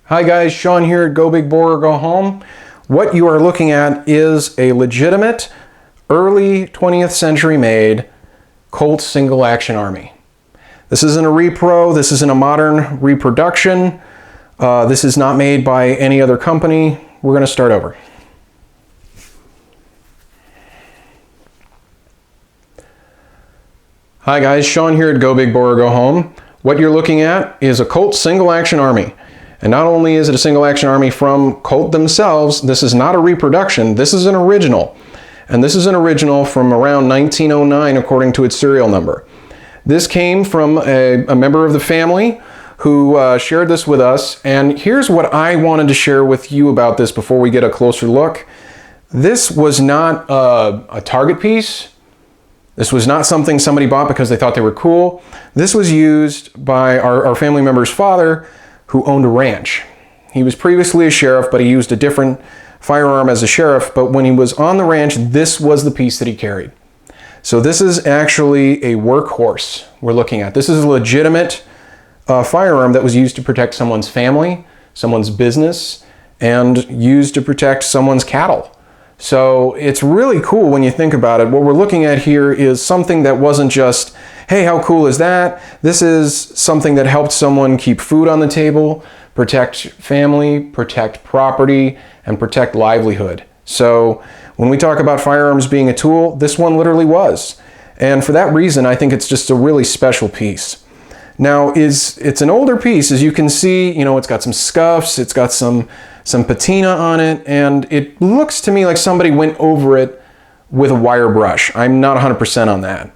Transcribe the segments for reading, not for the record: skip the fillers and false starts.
Hi guys, Sean here at Go Big Bore or Go Home. What you are looking at is a legitimate, early 20th century made Colt Single Action Army. This isn't a repro, this isn't a modern reproduction. This is not made by any other company. We're going to start over. Hi guys, Sean here at Go Big Bore or Go Home. What you're looking at is a Colt Single Action Army. And not only is it a Single Action Army from Colt themselves, this is not a reproduction, this is an original. And this is an original from around 1909 according to its serial number. This came from a member of the family who shared this with us, and here's what I wanted to share with you about this before we get a closer look. This was not a Target piece. This was not something somebody bought because they thought they were cool. This was used by our family member's father, who owned a ranch. He was previously a sheriff, but he used a different firearm as a sheriff. But when he was on the ranch, this was the piece that he carried. So this is actually a workhorse we're looking at. This is a legitimate firearm that was used to protect someone's family, someone's business, and used to protect someone's cattle. So it's really cool when you think about it. What we're looking at here is something that wasn't just, hey, how cool is that? This is something that helped someone keep food on the table, protect family, protect property, and protect livelihood. So when we talk about firearms being a tool, this one literally was. And for that reason, I think it's just a really special piece. Now, it's an older piece, as you can see. You know, it's got some scuffs, it's got some patina on it, and it looks to me like somebody went over it with a wire brush. I'm not 100% on that.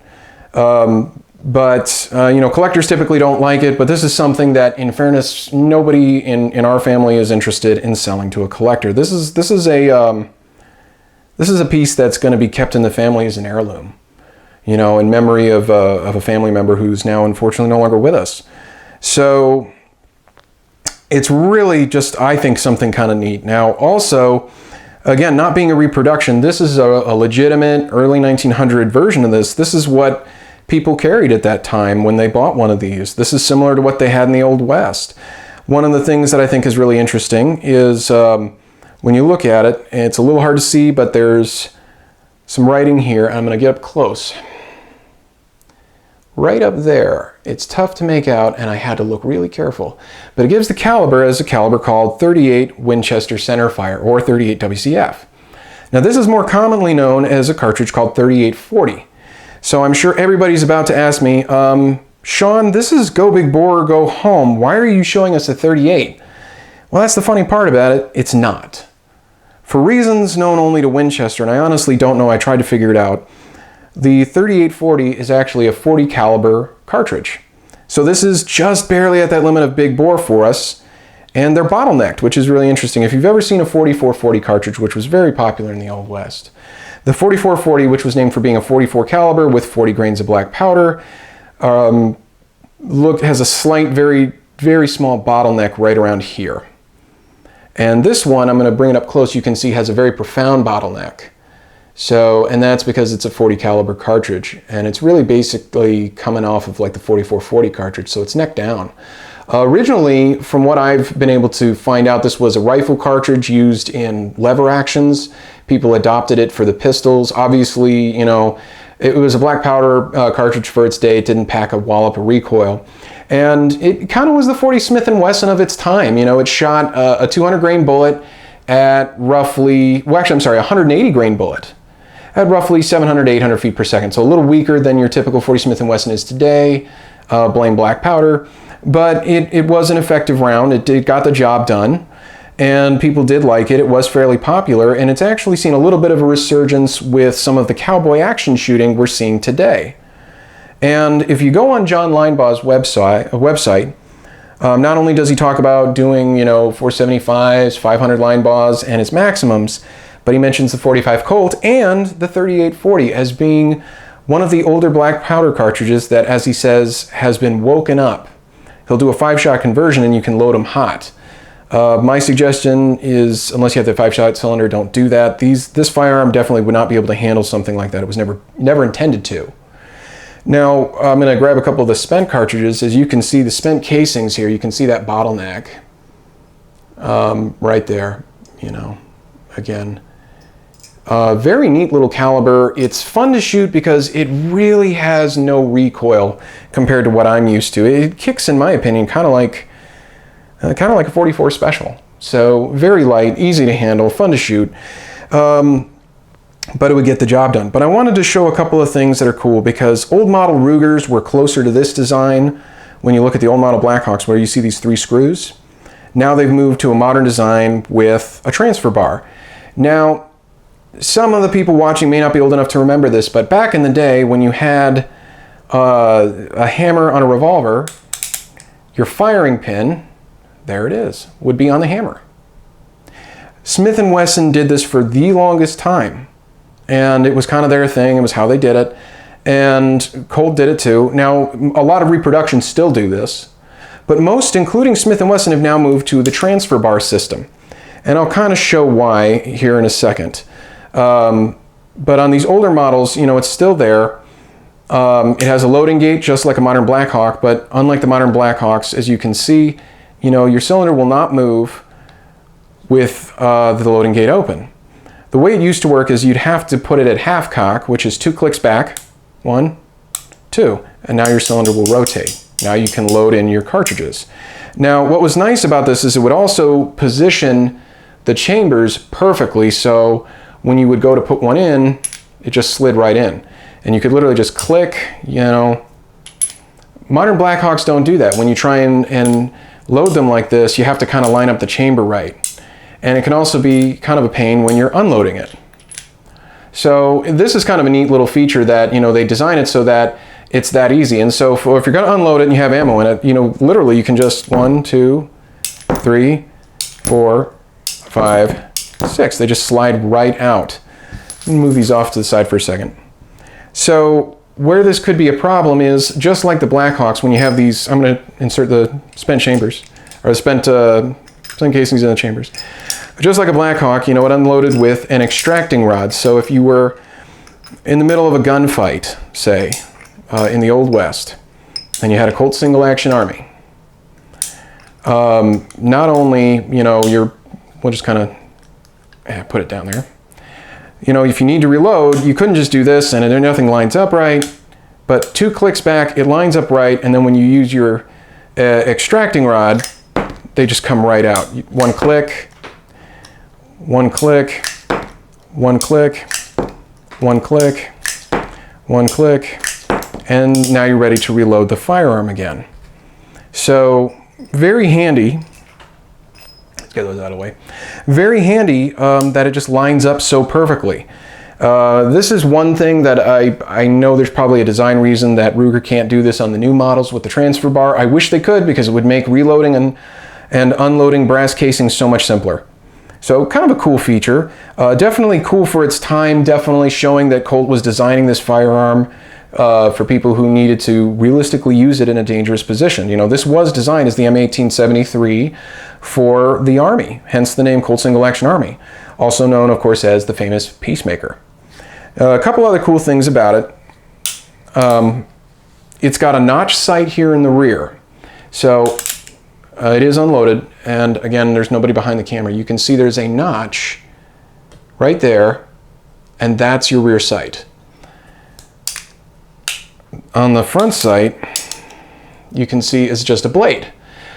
You know, collectors typically don't like it, but this is something that, in fairness, nobody in our family is interested in selling to a collector. This is a piece that's going to be kept in the family as an heirloom, you know, in memory of a family member who's now unfortunately no longer with us. So it's really just, I think, something kind of neat. Now, also, again, not being a reproduction, this is a legitimate early 1900 version of this. This is what people carried at that time when they bought one of these. This is similar to what they had in the Old West. One of the things that I think is really interesting is when you look at it, it's a little hard to see, but there's some writing here. I'm going to get up close. Right up there. It's tough to make out, and I had to look really careful. But it gives the caliber as a caliber called .38 Winchester Center Fire, or .38 WCF. Now, this is more commonly known as a cartridge called .3840. So I'm sure everybody's about to ask me, Sean, this is Go Big Bore or Go Home. Why are you showing us a .38? Well, that's the funny part about it. It's not. For reasons known only to Winchester, and I honestly don't know, I tried to figure it out, the .3840 is actually a .40 caliber cartridge. So this is just barely at that limit of big bore for us, and they're bottlenecked, which is really interesting. If you've ever seen a .4440 cartridge, which was very popular in the Old West, the .4440, which was named for being a .44 caliber with 40 grains of black powder, has a slight, very, very small bottleneck right around here. And this one, I'm going to bring it up close, you can see has a very profound bottleneck. So, and that's because it's a .40 caliber cartridge, and it's really basically coming off of like the .4440 cartridge, so it's neck down. Originally, from what I've been able to find out, this was a rifle cartridge used in lever actions. People adopted it for the pistols. Obviously, you know, it was a black powder cartridge for its day. It didn't pack a wallop of recoil. And it kind of was the .40 Smith & Wesson of its time. You know, it shot a 200 grain bullet at roughly, well, actually, I'm sorry, a 180 grain bullet at roughly 700 to 800 feet per second. So a little weaker than your typical .40 Smith & Wesson is today, blame black powder. But it was an effective round. It got the job done, and people did like it. It was fairly popular, and it's actually seen a little bit of a resurgence with some of the cowboy action shooting we're seeing today. And if you go on John Linebaugh's website, not only does he talk about doing, you know, 475s, 500 Linebaughs, and its maximums, but he mentions the .45 Colt and the .3840 as being one of the older black powder cartridges that, as he says, has been woken up. He'll do a 5-shot conversion and you can load them hot. My suggestion is, unless you have the 5-shot cylinder, don't do that. This firearm definitely would not be able to handle something like that. It was never intended to. Now, I'm going to grab a couple of the spent cartridges. As you can see, the spent casings here, you can see that bottleneck. right there, you know, again. Very neat little caliber. It's fun to shoot because it really has no recoil compared to what I'm used to. It kicks, in my opinion, kind of like a 44 Special. So very light, easy to handle, fun to shoot, but it would get the job done. But I wanted to show a couple of things that are cool because old model Rugers were closer to this design. When you look at the old model Blackhawks, where you see these 3 screws, now they've moved to a modern design with a transfer bar. Now, some of the people watching may not be old enough to remember this, but back in the day when you had a hammer on a revolver, your firing pin, there it is, would be on the hammer. Smith & Wesson did this for the longest time, and it was kind of their thing. It was how they did it, and Colt did it too. Now, a lot of reproductions still do this, but most, including Smith & Wesson, have now moved to the transfer bar system, and I'll kind of show why here in a second. But on these older models, you know, it's still there. It has a loading gate just like a modern Blackhawk, but unlike the modern Blackhawks, as you can see, you know, your cylinder will not move with the loading gate open. The way it used to work is you'd have to put it at half cock, which is 2 clicks back, 1, 2, and now your cylinder will rotate. Now you can load in your cartridges. Now, what was nice about this is it would also position the chambers perfectly, so when you would go to put one in, it just slid right in. And you could literally just click, you know. Modern Blackhawks don't do that. When you try and load them like this, you have to kind of line up the chamber right. And it can also be kind of a pain when you're unloading it. So this is kind of a neat little feature that, you know, they design it so that it's that easy. And so if you're going to unload it and you have ammo in it, you know, literally you can just 1, 2, 3, 4, 5, 6. They just slide right out. Let me move these off to the side for a second. So where this could be a problem is, just like the Blackhawks, when you have these, I'm going to insert the spent chambers, or the spent casings in the chambers. Just like a Blackhawk, you know, it unloaded with an extracting rod. So if you were in the middle of a gunfight, say, in the Old West, and you had a Colt Single Action Army, not only, you know, we'll just kind of put it down there. You know, if you need to reload, you couldn't just do this and nothing lines up right, but 2 clicks back, it lines up right, and then when you use your extracting rod, they just come right out. 1 click, 1 click, 1 click, 1 click, 1 click, and now you're ready to reload the firearm again. So, very handy. Let's get those out of the way. Very handy that it just lines up so perfectly. This is one thing that I know there's probably a design reason that Ruger can't do this on the new models with the transfer bar. I wish they could, because it would make reloading and unloading brass casings so much simpler. So kind of a cool feature. Definitely cool for its time, definitely showing that Colt was designing this firearm for people who needed to realistically use it in a dangerous position. You know, this was designed as the M1873 for the Army, hence the name Colt Single Action Army, also known, of course, as the famous Peacemaker. A couple other cool things about it. It's got a notch sight here in the rear. So it is unloaded, and again, there's nobody behind the camera. You can see there's a notch right there, and that's your rear sight. On the front sight, you can see it's just a blade.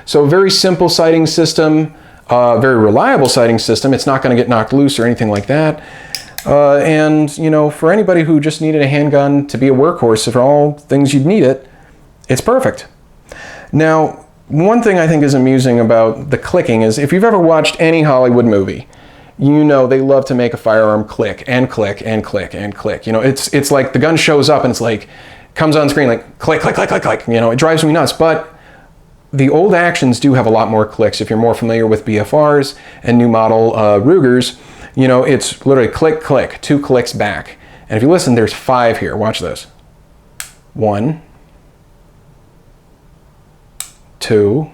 So very simple sighting system, very reliable sighting system. It's not going to get knocked loose or anything like that. And, you know, for anybody who just needed a handgun to be a workhorse for all things you'd need it, it's perfect. Now, one thing I think is amusing about the clicking is, if you've ever watched any Hollywood movie, you know they love to make a firearm click and click and click and click. You know, it's like the gun shows up and it's like, comes on screen like click, click, click, click, click. You know, it drives me nuts. But the old actions do have a lot more clicks. If you're more familiar with BFRs and new model Rugers, you know, it's literally click, click, 2 clicks back. And if you listen, there's 5 here. Watch this. 1, 2,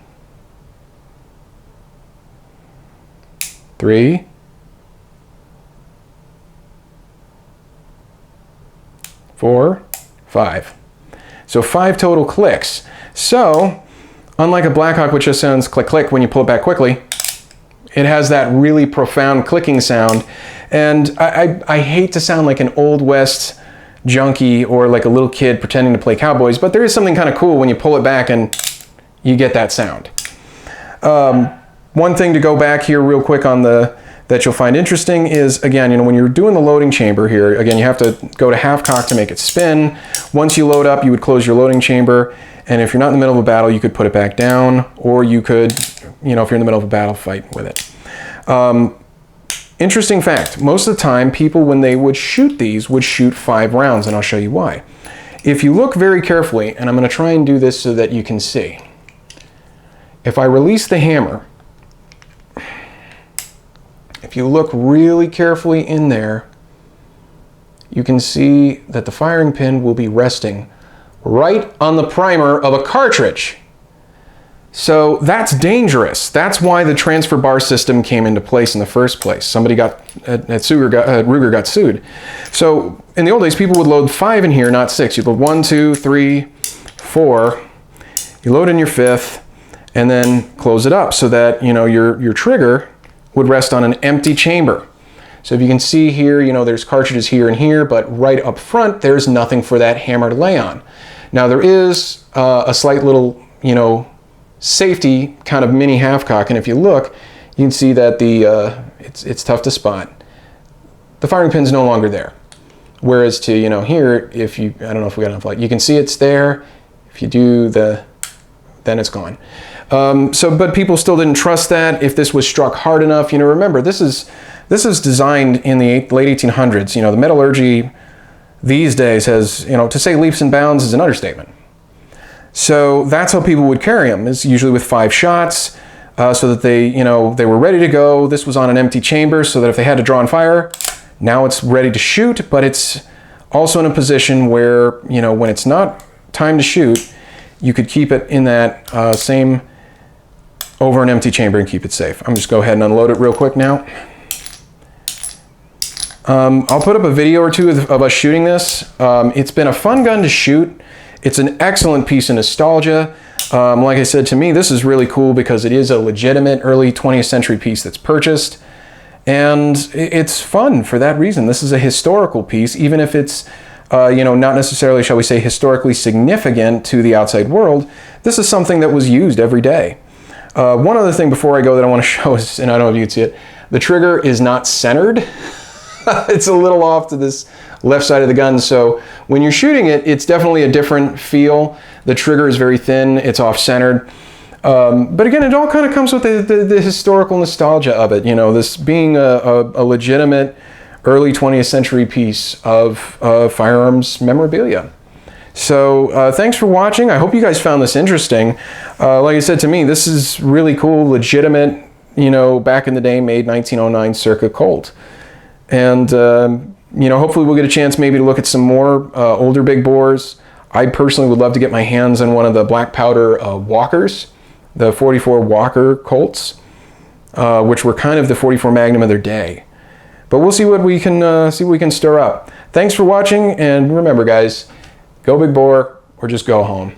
3, 4, 5. So 5 total clicks. So, unlike a Blackhawk, which just sounds click, click when you pull it back quickly, It has that really profound clicking sound. And I hate to sound like an Old West junkie or like a little kid pretending to play cowboys, but there is something kind of cool when you pull it back and you get that sound. One thing to go back here real quick on that you'll find interesting is, again, you know, when you're doing the loading chamber here, again, you have to go to half cock to make it spin. Once you load up, you would close your loading chamber. And if you're not in the middle of a battle, you could put it back down, or you could, you know, if you're in the middle of a battle, fight with it. Interesting fact, most of the time, people, when they would shoot these, would shoot 5 rounds, and I'll show you why. If you look very carefully, and I'm going to try and do this so that you can see. If I release the hammer, if you look really carefully in there, you can see that the firing pin will be resting right on the primer of a cartridge. So that's dangerous. That's why the transfer bar system came into place in the first place. Somebody Ruger got sued. So in the old days, people would load 5 in here, not 6. You'd load 1, 2, 3, 4. You load in your 5th, and then close it up so that, you know, your trigger would rest on an empty chamber. So if you can see here, you know, there's cartridges here and here, but right up front, there's nothing for that hammer to lay on. Now there is a slight little, you know, safety kind of mini half cock, and if you look, you can see that it's tough to spot. The firing pin's no longer there. Whereas to, you know, here, if you, I don't know if we got enough light, you can see it's there. If you do then it's gone. But people still didn't trust that. If this was struck hard enough, you know, remember, this is designed in the late 1800s. You know, the metallurgy these days has, you know, to say leaps and bounds is an understatement. So that's how people would carry them, is usually with 5 shots, so that they, you know, they were ready to go. This was on an empty chamber, so that if they had to draw on fire, now it's ready to shoot, but it's also in a position where, you know, when it's not time to shoot, you could keep it in that same over an empty chamber and keep it safe. I'm just go ahead and unload it real quick now. I'll put up a video or two of us shooting this. It's been a fun gun to shoot. It's an excellent piece of nostalgia. Like I said, to me, this is really cool because it is a legitimate early 20th century piece that's purchased. And it's fun for that reason. This is a historical piece, even if it's you know, not necessarily, shall we say, historically significant to the outside world. This is something that was used every day. One other thing before I go that I want to show is, and I don't know if you can see it, the trigger is not centered. It's a little off to this left side of the gun, so when you're shooting it, it's definitely a different feel. The trigger is very thin, it's off-centered. But again, it all kind of comes with the historical nostalgia of it, you know, this being a legitimate early 20th century piece of firearms memorabilia. So thanks for watching. I hope you guys found this interesting. Like I said, to me, this is really cool, legitimate, you know, back in the day, made 1909 circa Colt. And, you know, hopefully we'll get a chance maybe to look at some more older big bores. I personally would love to get my hands on one of the black powder Walkers, the 44 Walker Colts, which were kind of the 44 Magnum of their day. But we'll see what we can stir up. Thanks for watching, and remember, guys, go big bore or just go home.